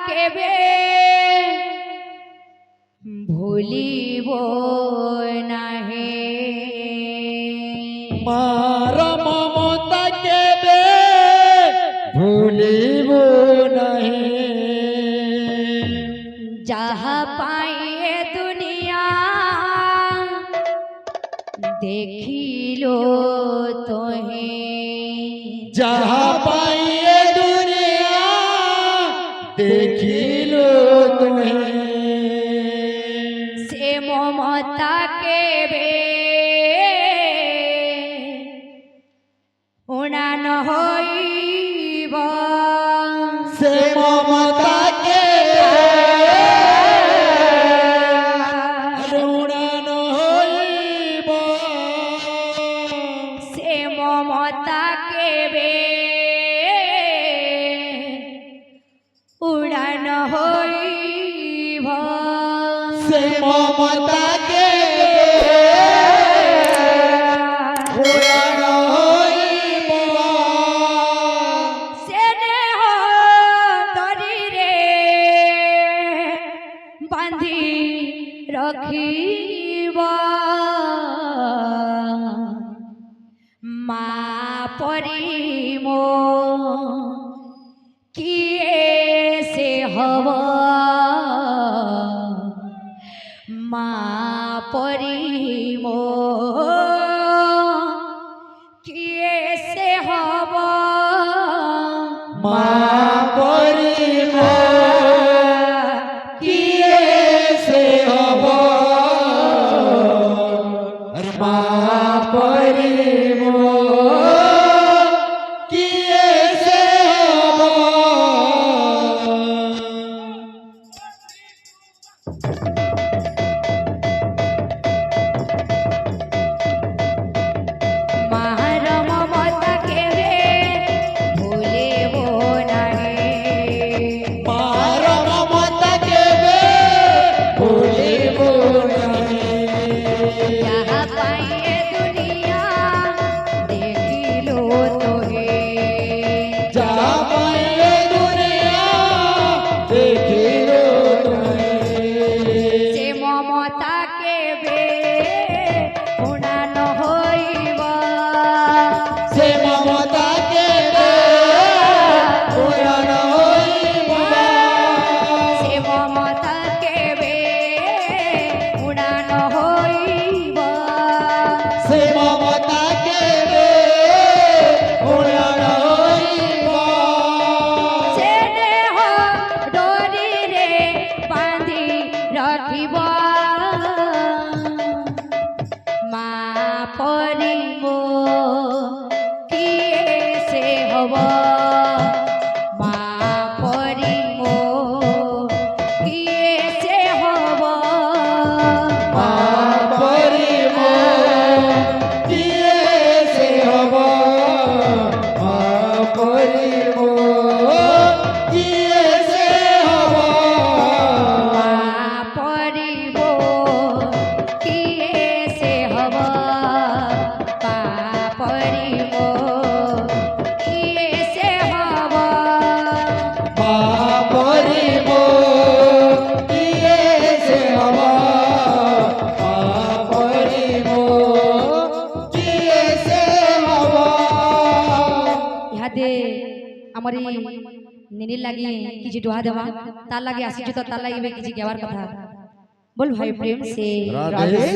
কেবে ভুলিব নাহে মার মমতা কেবে ভুলিব নাহে যাহা পাইয়ে দুনিয়া দেখিল তোহে যাহা পাইয়ে দুনিয়া দেখিল তোহে সে মমতা কেবে উড়ান হইব সে মমতা কেবে উড়ান হইব সে মমতা কেবে উড়ান হইব সে মমতা কেবে উড়ান হইব সে দেহ তরিরে বাঁধি রখিব মা পরিম কিয়ে সে হব মা পরিম কিয়ে সে হব মা পরিম কিয়ে সে হব মা পরিম কিয়ে সে হব মার মমতা কেবে ভুলিব নাহে মার মমতা কেবে ভুলিব নাহে যাহা পাইয়ে দুনিয়া দেখিল তোহে যাহা পাইয়ে দুনিয়া দেখিল তোহে সে মমতা কেবে উড়ান হইব সে মমতা কেবে উড়ান হইব সে মমতা কেবে উড়ান হইব সে মমতা কেবে উড়ান হইব সে দেহ ডরিরে বাঁধি রখিব মা পরিব কিয়ে সে হব মা পরিব কিয়ে সে হব মা পরিম কিয়ে সে হব মা পরিম কিয়ে সে হব মা পরিব কিয়ে সে হব মা পরিব কিয়ে সে হব মা পরিম কিয়ে সে হব মা পরিম কিয়ে সে হব ইহাদে আমারি নিনি লাগি কিছু ডোহা দেওয়া তার লাগে আসিଛୁ তো তার লাগিবে কিছু গেবার কথা বল ভাই প্রেম সে রাধে